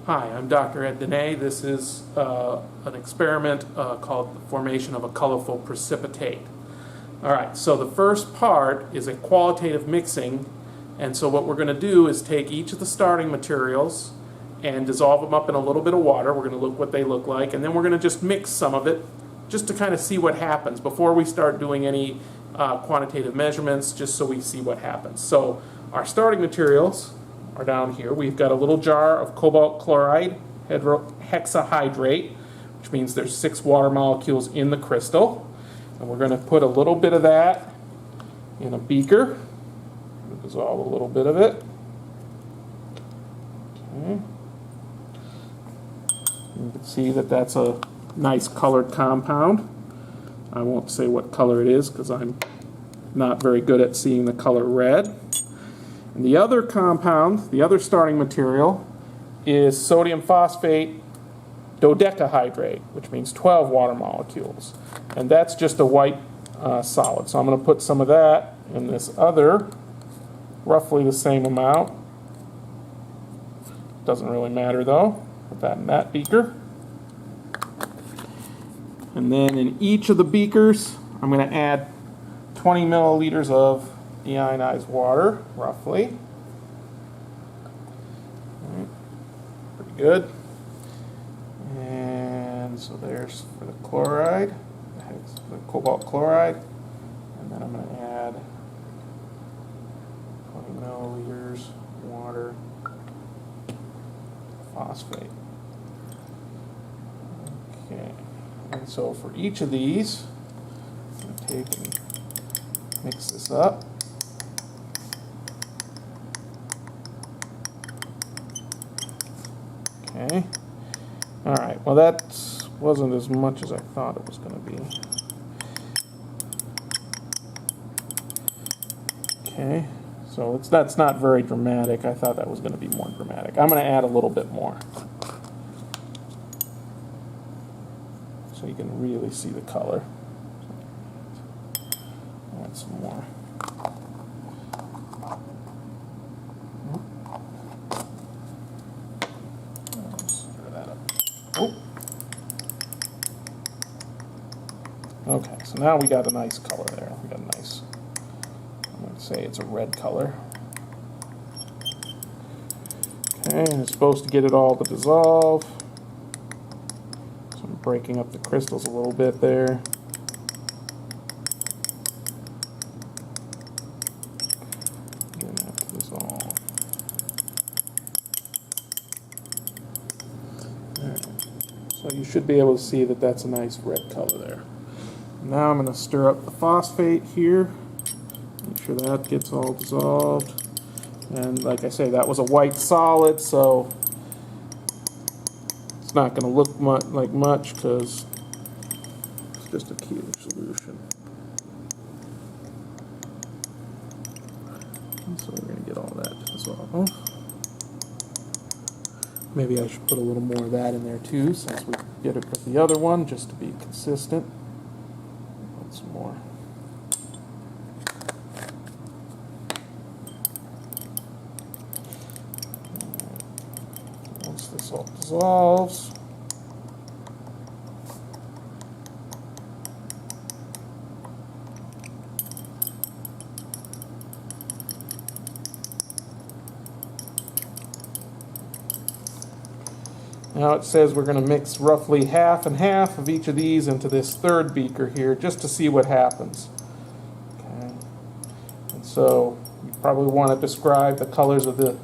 Hi, I'm Dr. Ed Dene. This is an experiment called the formation of a colorful precipitate. All right, so the first part is a qualitative mixing, and so what we're going to do is take each of the starting materials and dissolve them up in a little bit of water. We're going to look what they look like, and then we're going to just mix some of it just to kind of see what happens before we start doing any quantitative measurements, just so we see what happens. So our starting materials are down here. We've got a little jar of cobalt chloride hexahydrate, which means there's 6 water molecules in the crystal. And we're going to put a little bit of that in a beaker. Dissolve a little bit of it. Okay. You can see that that's a nice colored compound. I won't say what color it is because I'm not very good at seeing the color red. And the other compound, the other starting material, is sodium phosphate dodecahydrate, which means 12 water molecules. And that's just a white solid. So I'm going to put some of that in this other, roughly the same amount. Doesn't really matter though. Put that in that beaker. And then in each of the beakers, I'm going to add 20 milliliters of deionized water, roughly. Right. Pretty good. And so there's for the chloride, the cobalt chloride, and then I'm going to add 20 milliliters water phosphate. Okay. And so for each of these, I'm going to take and mix this up. Okay. All right. Well, that wasn't as much as I thought it was going to be. Okay. So that's not very dramatic. I thought that was going to be more dramatic. I'm going to add a little bit more, so you can really see the color. Add some more. Okay, so now we got a nice color there. We got a nice, I'm going to say it's a red color. Okay, and it's supposed to get it all to dissolve. So I'm breaking up the crystals a little bit there. Getting that to dissolve. Alright, so you should be able to see that that's a nice red color there. Now I'm going to stir up the phosphate here, make sure that gets all dissolved. And like I say, that was a white solid, so it's not going to look like much because it's just a cube solution. And so we're going to get all that to dissolve. Maybe I should put a little more of that in there too, since we did it with the other one, just to be consistent. Some more. Once this all dissolves, now it says we're going to mix roughly half and half of each of these into this third beaker here, just to see what happens. Okay. And so you probably want to describe the colors of the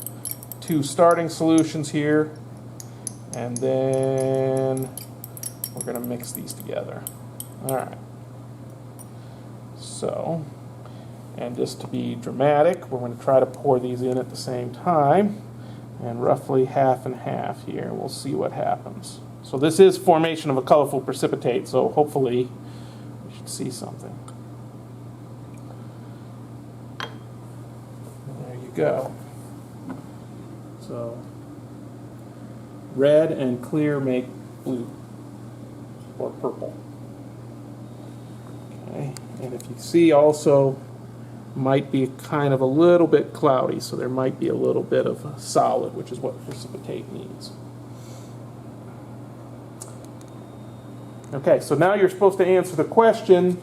2 starting solutions here, and then we're going to mix these together. All right. So, and just to be dramatic, we're going to try to pour these in at the same time. And roughly half and half here. We'll see what happens. So this is formation of a colorful precipitate, so hopefully we should see something. There you go. So red and clear make blue or purple. Okay, and if you see also might be kind of a little bit cloudy, so there might be a little bit of a solid, which is what precipitate means. Okay, so now you're supposed to answer the question,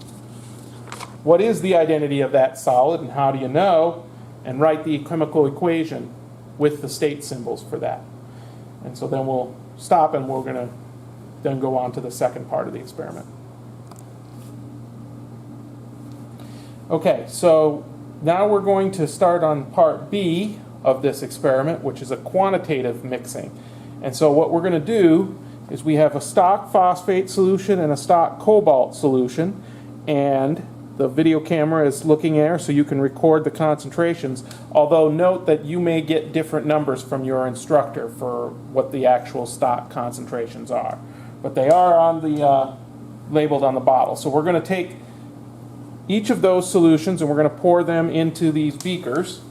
what is the identity of that solid and how do you know? And write the chemical equation with the state symbols for that. And so then we'll stop and we're going to then go on to the second part of the experiment. Okay, so now we're going to start on part B of this experiment, which is a quantitative mixing. And so what we're going to do is we have a stock phosphate solution and a stock cobalt solution, and the video camera is looking there so you can record the concentrations, although note that you may get different numbers from your instructor for what the actual stock concentrations are. But they are on the labeled on the bottle. So we're going to take each of those solutions and we're going to pour them into these beakers.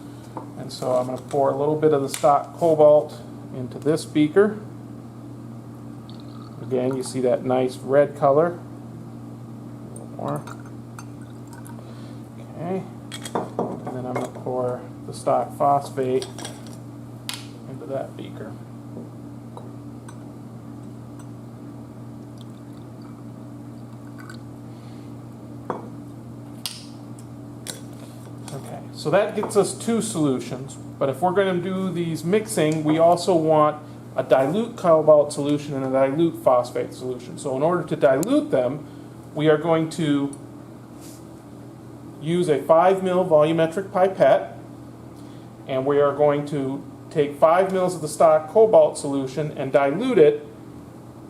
And so I'm going to pour a little bit of the stock cobalt into this beaker. Again, you see that nice red color. A little more. Okay. And then I'm going to pour the stock phosphate into that beaker. Okay, so that gets us two solutions. But if we're going to do these mixing, we also want a dilute cobalt solution and a dilute phosphate solution. So in order to dilute them, we are going to use a 5 ml volumetric pipette, and we are going to take 5 ml of the stock cobalt solution and dilute it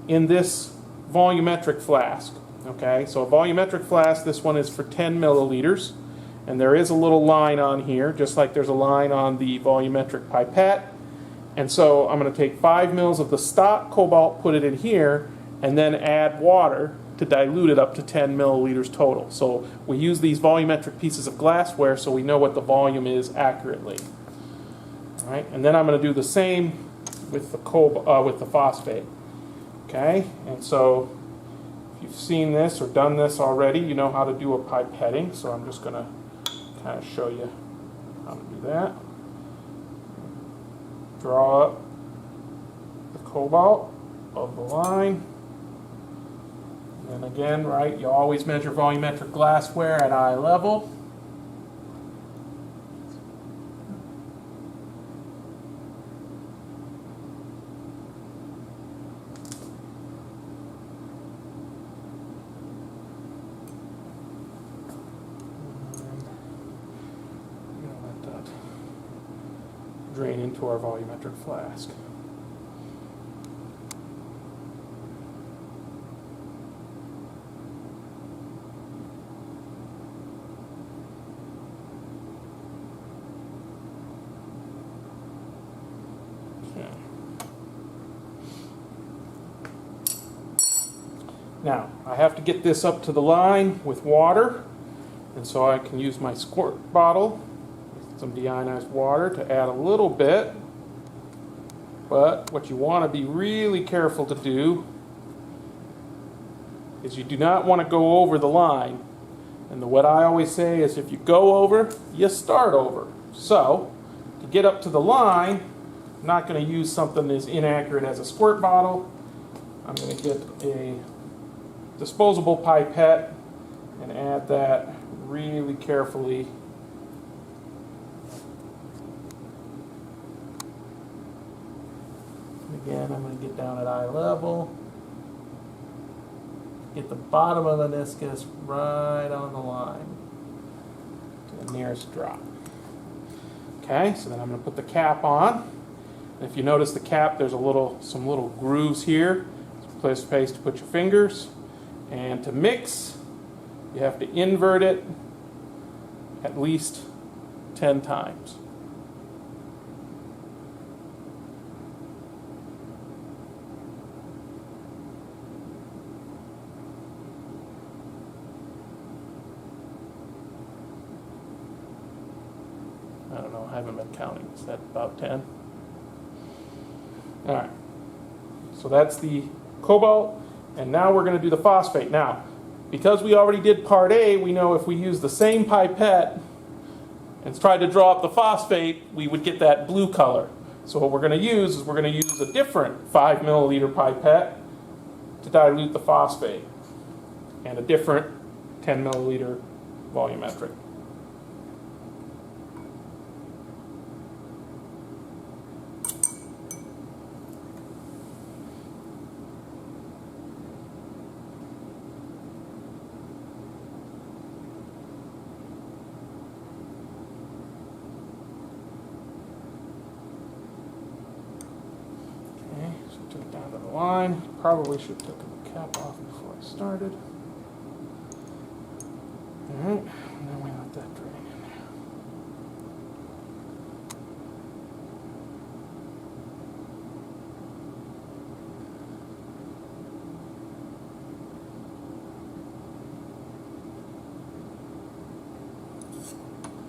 in this volumetric flask. Okay, so a volumetric flask, this one is for 10 milliliters, and there is a little line on here, just like there's a line on the volumetric pipette. And so I'm going to take 5 ml of the stock cobalt, put it in here, and then add water to dilute it up to 10 milliliters total. So we use these volumetric pieces of glassware so we know what the volume is accurately. All right, and then I'm going to do the same with the phosphate. Okay, and so if you've seen this or done this already, you know how to do a pipetting. So I'm just going to kind of show you how to do that. Draw up the cobalt of the line. And again, right, you always measure volumetric glassware at eye level. Drain into our volumetric flask. Okay. Now, I have to get this up to the line with water, and so I can use my squirt bottle, some deionized water, to add a little bit. But what you want to be really careful to do is you do not want to go over the line. And what I always say is if you go over, you start over. So to get up to the line, I'm not going to use something as inaccurate as a squirt bottle. I'm going to get a disposable pipette and add that really carefully. Again, I'm going to get down at eye level, get the bottom of the meniscus right on the line to the nearest drop. Okay, so then I'm going to put the cap on. And if you notice the cap, there's some little grooves here. It's a place to put your fingers. And to mix, you have to invert it at least 10 times. I don't know, I haven't been counting. Is that about 10? All right. So that's the cobalt, and now we're going to do the phosphate. Now, because we already did part A, we know if we use the same pipette and try to draw up the phosphate, we would get that blue color. So what we're going to use is we're going to use a different 5 milliliter pipette to dilute the phosphate. and a different 10 milliliter volumetric. Down to the line. Probably should have taken the cap off before I started. Alright, and then we let that drain in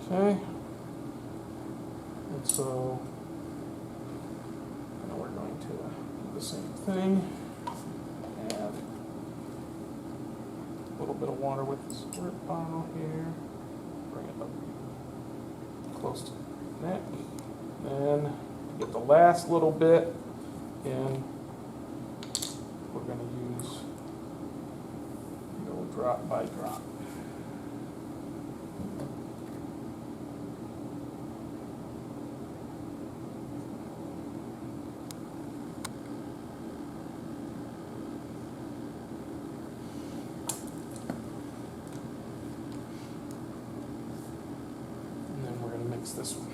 there. Okay. And so now we're going to the same thing, add a little bit of water with the squirt bottle here, bring it up close to the neck, then to get the last little bit in, we're going to use go drop by drop. This one.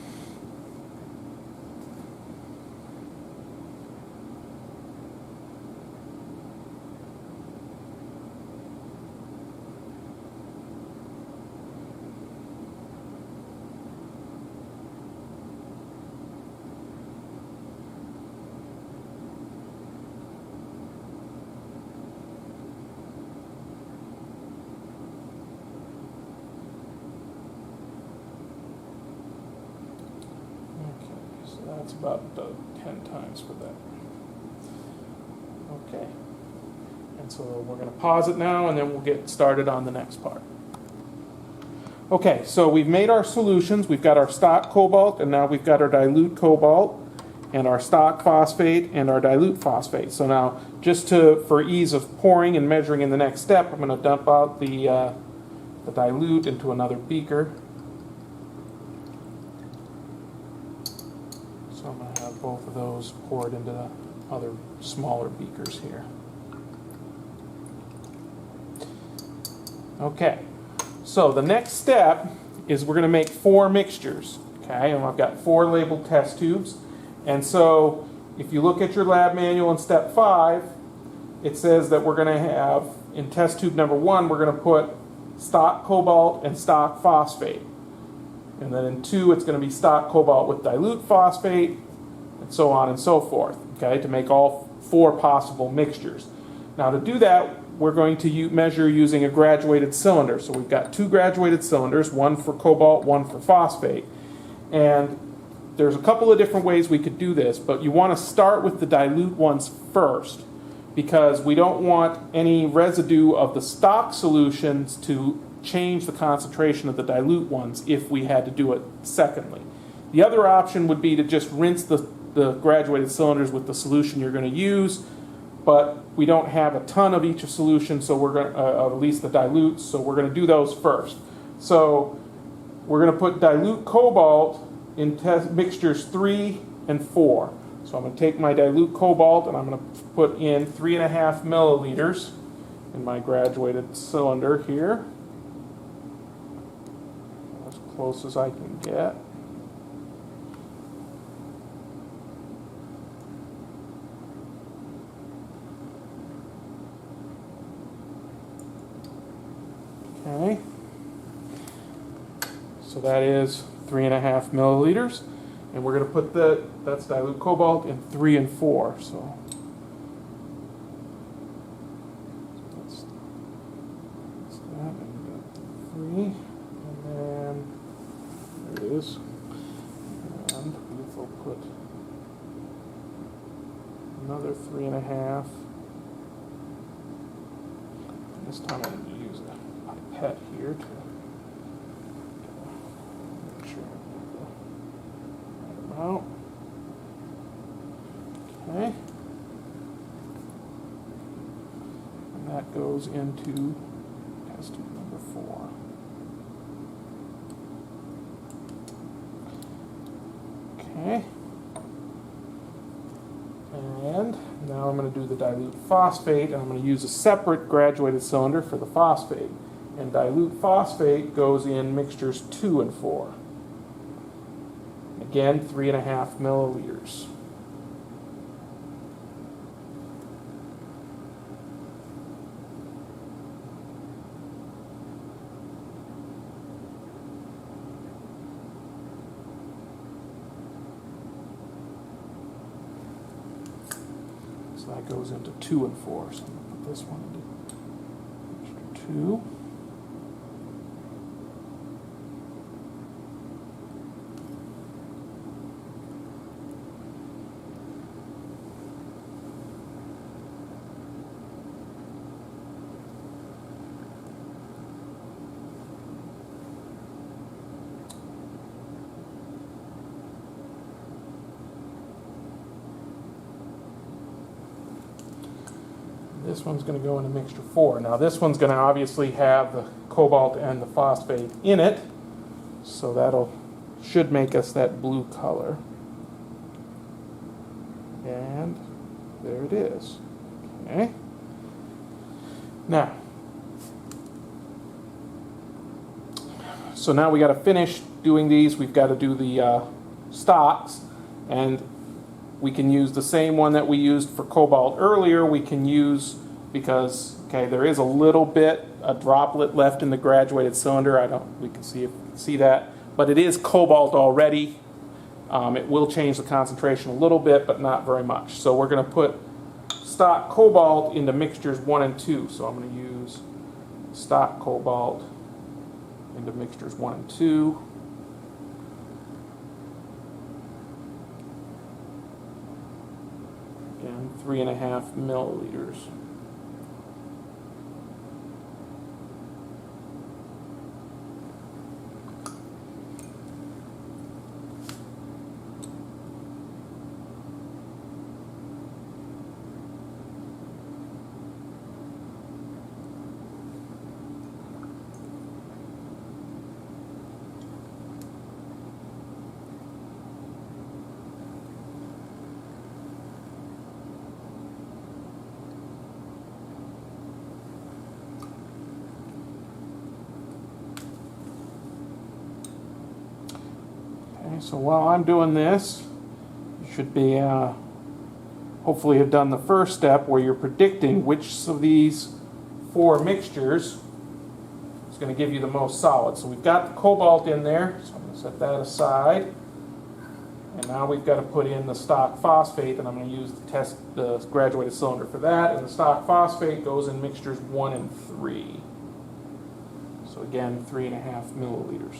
That's about 10 times for that. Okay. And so we're going to pause it now, and then we'll get started on the next part. Okay, so we've made our solutions. We've got our stock cobalt, and now we've got our dilute cobalt, and our stock phosphate, and our dilute phosphate. So now, just for ease of pouring and measuring in the next step, I'm going to dump out the dilute into another beaker. So I'm going to have both of those poured into the other smaller beakers here. Okay, so the next step is we're going to make 4 mixtures. Okay, and I've got 4 labeled test tubes. And so if you look at your lab manual in step 5, it says that we're going to have, in test tube number 1, we're going to put stock cobalt and stock phosphate. And then in 2, it's going to be stock cobalt with dilute phosphate, and so on and so forth, okay, to make all 4 possible mixtures. Now to do that, we're going to measure using a graduated cylinder. So we've got 2 graduated cylinders, one for cobalt, one for phosphate. And there's a couple of different ways we could do this, but you want to start with the dilute ones first, because we don't want any residue of the stock solutions to change the concentration of the dilute ones if we had to do it secondly. The other option would be to just rinse the graduated cylinders with the solution you're going to use, but we don't have a ton of each solution, so we're going to, at least the dilutes, so we're going to do those first. So we're going to put dilute cobalt in mixtures 3 and 4. So I'm going to take my dilute cobalt and I'm going to put in 3.5 milliliters in my graduated cylinder here. As close as I can get. Okay. So that is 3.5 milliliters. And we're going to put that's dilute cobalt in 3 and 4. So that's that, and 3. And then there it is. And we'll put another 3.5. This time I'm going to use a pipette here to make sure I get the right amount. Okay. And that goes into test tube number 4. Okay. And now I'm going to do the dilute phosphate, and I'm going to use a separate graduated cylinder for the phosphate. And dilute phosphate goes in mixtures 2 and 4. Again, 3.5 milliliters. So that goes into 2 and 4. So I'm going to put this one into mixture 2. This one's going to go into mixture 4. Now this one's going to obviously have the cobalt and the phosphate in it, so should make us that blue color. And there it is. Okay. Now, so now we got to finish doing these. We've got to do the stocks, and we can use the same one that we used for cobalt earlier. We can use, because there is a little bit, a droplet left in the graduated cylinder. We can see that, but it is cobalt already. It will change the concentration a little bit, but not very much. So we're going to put stock cobalt into mixtures 1 and 2. So I'm going to use stock cobalt into mixtures 1 and 2. Again, 3.5 milliliters. So while I'm doing this, you should be hopefully have done the first step where you're predicting which of these 4 mixtures is going to give you the most solid. So we've got the cobalt in there, so I'm going to set that aside. And now we've got to put in the stock phosphate, and I'm going to use the graduated cylinder for that. And the stock phosphate goes in mixtures 1 and 3. So again, 3.5 milliliters.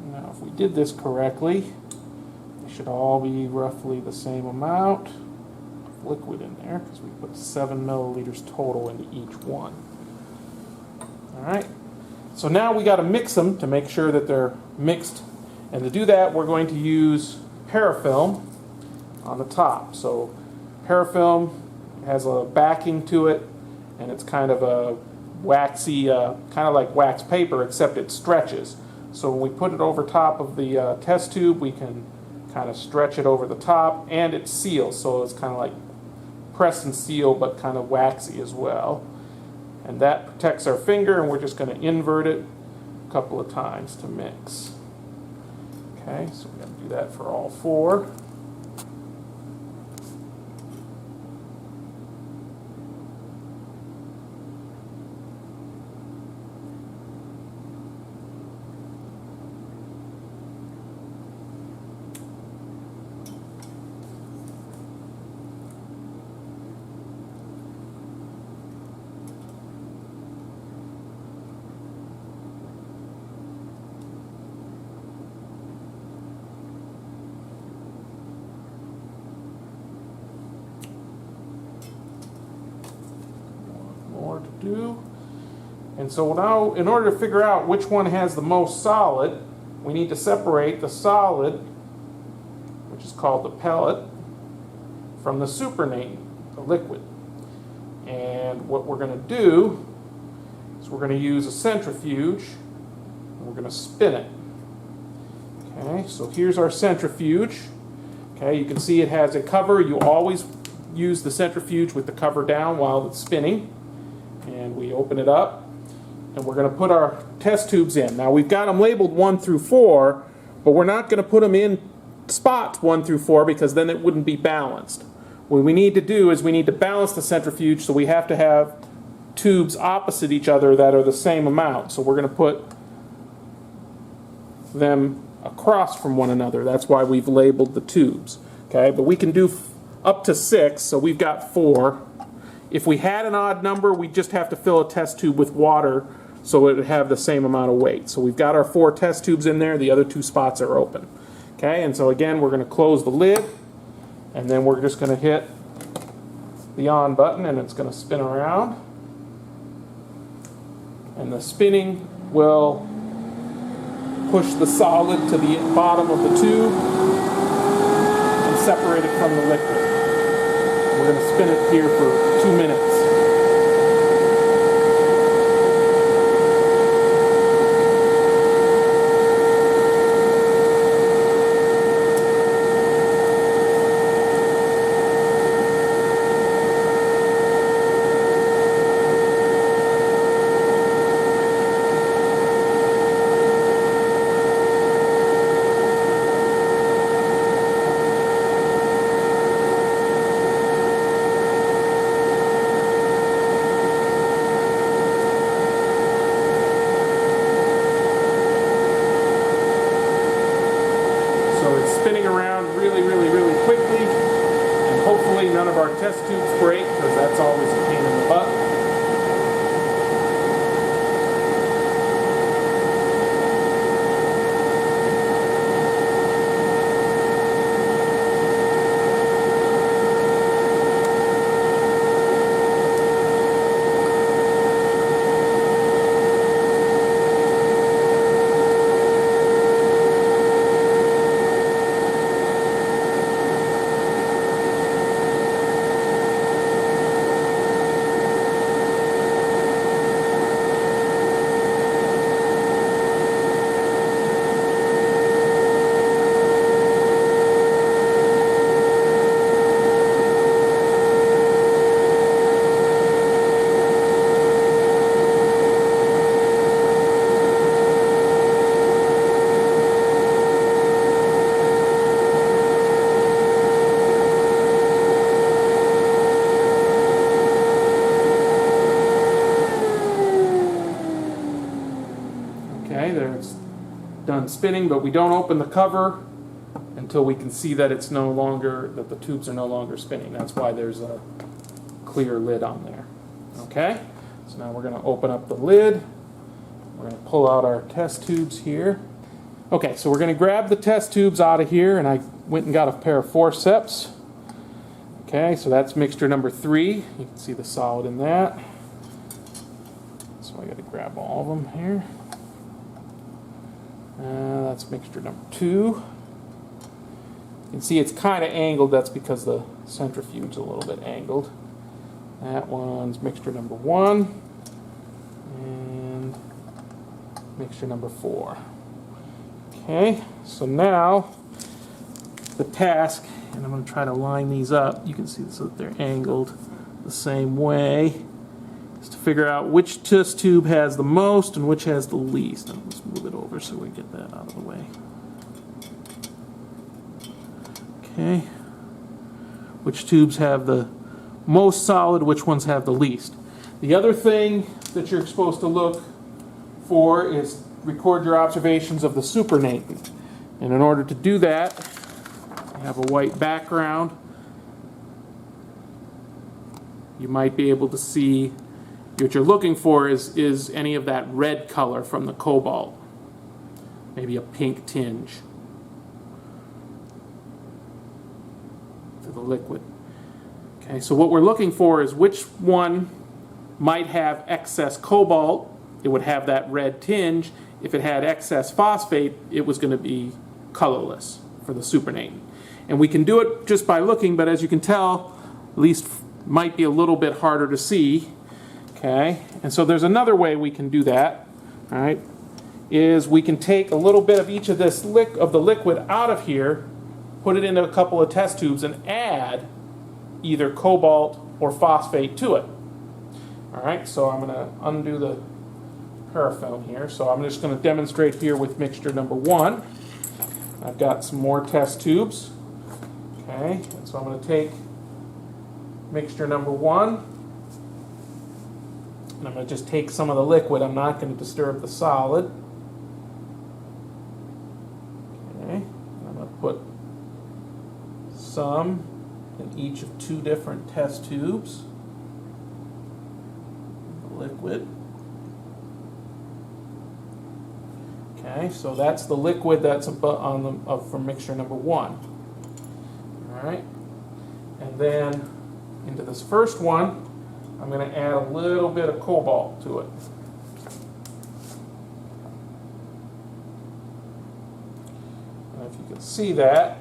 Now, if we did this correctly, they should all be roughly the same amount of liquid in there, because we put 7 milliliters total into each one. All right. So now we got to mix them to make sure that they're mixed. And to do that, we're going to use parafilm on the top. So parafilm has a backing to it, and it's kind of a waxy, kind of like wax paper, except it stretches. So when we put it over top of the test tube, we can kind of stretch it over the top, and it seals. So it's kind of like press and seal, but kind of waxy as well. And that protects our finger, and we're just going to invert it a couple of times to mix. Okay, so we're going to do that for all 4. do. And so now, in order to figure out which one has the most solid, we need to separate the solid, which is called the pellet, from the supernatant, the liquid. And what we're going to do is we're going to use a centrifuge, and we're going to spin it. Okay, so here's our centrifuge. Okay, you can see it has a cover. You always use the centrifuge with the cover down while it's spinning. And we open it up. And we're going to put our test tubes in. Now we've got them labeled 1 through 4, but we're not going to put them in spots 1 through 4 because then it wouldn't be balanced. What we need to do is we need to balance the centrifuge, so we have to have tubes opposite each other that are the same amount. So we're going to put them across from one another. That's why we've labeled the tubes. Okay, but we can do up to 6, so we've got 4. If we had an odd number, we just have to fill a test tube with water so it would have the same amount of weight. So we've got our 4 test tubes in there. The other 2 spots are open. Okay, and so again, we're going to close the lid, and then we're just going to hit the on button, and it's going to spin around. And the spinning will push the solid to the bottom of the tube and separate it from the liquid. We're going to spin it here for 2 minutes. Spinning around really quickly, and hopefully none of our test tubes break, because that's always a pain in the butt. Okay, there it's done spinning, but we don't open the cover until we can see that it's no longer, that the tubes are no longer spinning. That's why there's a clear lid on there. Okay, so now we're going to open up the lid. We're going to pull out our test tubes here. Okay, so we're going to grab the test tubes out of here, and I went and got a pair of forceps. Okay, so that's mixture number 3. You can see the solid in that. So I got to grab all of them here. That's mixture number 2. You can see it's kind of angled. That's because the centrifuge is a little bit angled. That one's mixture number 1. And mixture number 4. Okay, so now the task, and I'm going to try to line these up. You can see so that they're angled the same way, is to figure out which test tube has the most and which has the least. And let's move it over so we get that out of the way. Okay, which tubes have the most solid, which ones have the least. The other thing that you're supposed to look for is record your observations of the supernatant. And in order to do that, I have a white background. You might be able to see what you're looking for is any of that red color from the cobalt. Maybe a pink tinge to the liquid. Okay, so what we're looking for is which one might have excess cobalt, it would have that red tinge. If it had excess phosphate, it was going to be colorless for the supernatant. And we can do it just by looking, but as you can tell, at least might be a little bit harder to see. Okay, and so there's another way we can do that. All right, is we can take a little bit of each of this of the liquid out of here, put it into a couple of test tubes, and add either cobalt or phosphate to it. All right, so I'm going to undo the parafilm here. So I'm just going to demonstrate here with mixture number 1. I've got some more test tubes. Okay, and so I'm going to take mixture number 1, and I'm going to just take some of the liquid. I'm not going to disturb the solid. Okay, and I'm going to put some in each of 2 different test tubes. The liquid. Okay, so that's the liquid that's from mixture number 1. All right, and then into this first one, I'm going to add a little bit of cobalt to it. And if you can see that,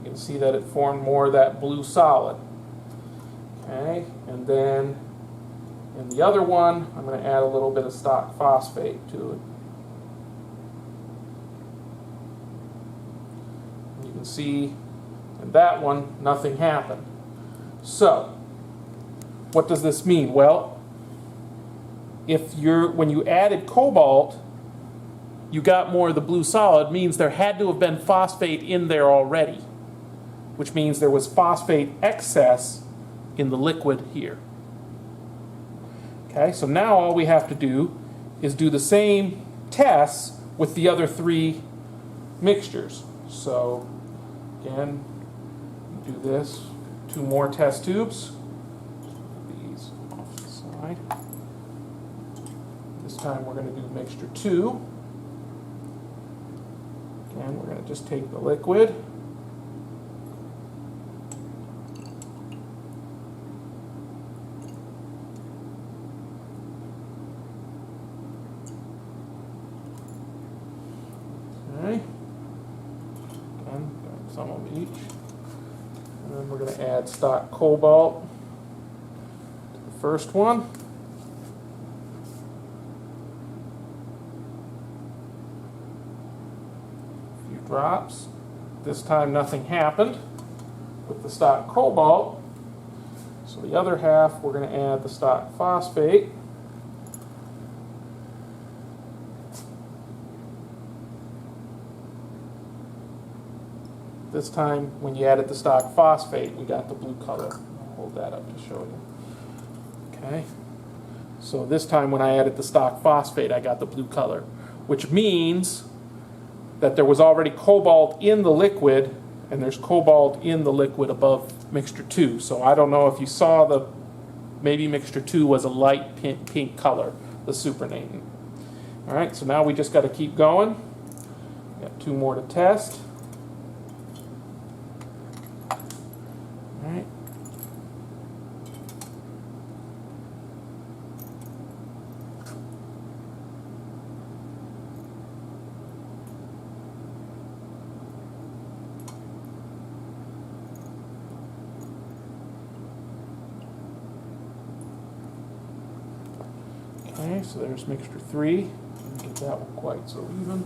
you can see that it formed more of that blue solid. Okay, and then in the other one, I'm going to add a little bit of stock phosphate to it. You can see in that one, nothing happened. So, what does this mean? Well, when you added cobalt, you got more of the blue solid, means there had to have been phosphate in there already, which means there was phosphate excess in the liquid here. Okay, so now all we have to do is do the same tests with the other 3 mixtures. So, again, do this, 2 more test tubes. These off to the side. This time we're going to do mixture 2. Again, we're going to just take the liquid. Okay. Again, some of each. And then we're going to add stock cobalt to the first one. A few drops. This time nothing happened with the stock cobalt. So the other half, we're going to add the stock phosphate. This time, when you added the stock phosphate, we got the blue color. I'll hold that up to show you. Okay. So this time, when I added the stock phosphate, I got the blue color, which means that there was already cobalt in the liquid, and there's cobalt in the liquid above mixture 2. So I don't know if you saw maybe mixture 2 was a light pink color, the supernatant. All right, so now we just got to keep going. Got 2 more to test. All right. Okay, so there's mixture 3. Didn't get that one quite so even.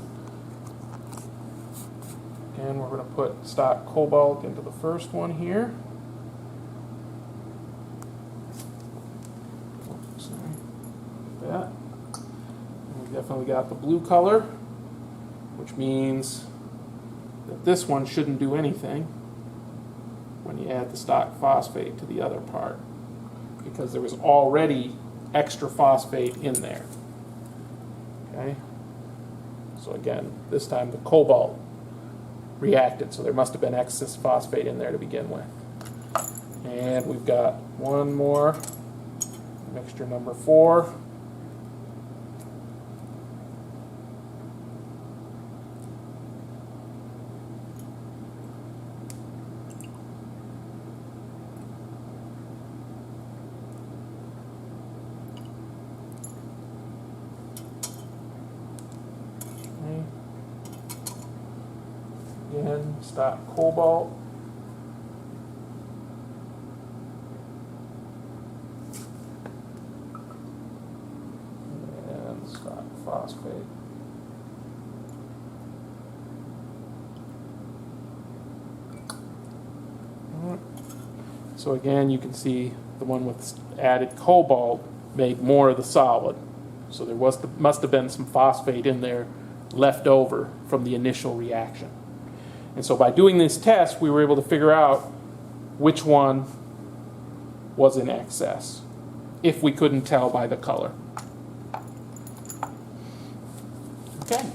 And we're going to put stock cobalt into the first one here. Sorry, like that. And we definitely got the blue color, which means that this one shouldn't do anything when you add the stock phosphate to the other part, because there was already extra phosphate in there. Okay? So again, this time the cobalt reacted, so there must have been excess phosphate in there to begin with. And we've got one more, mixture number 4. again, stock cobalt. And stock phosphate. So again, you can see the one with added cobalt made more of the solid. So there must have been some phosphate in there left over from the initial reaction. And so by doing this test, we were able to figure out which one was in excess, if we couldn't tell by the color. Okay.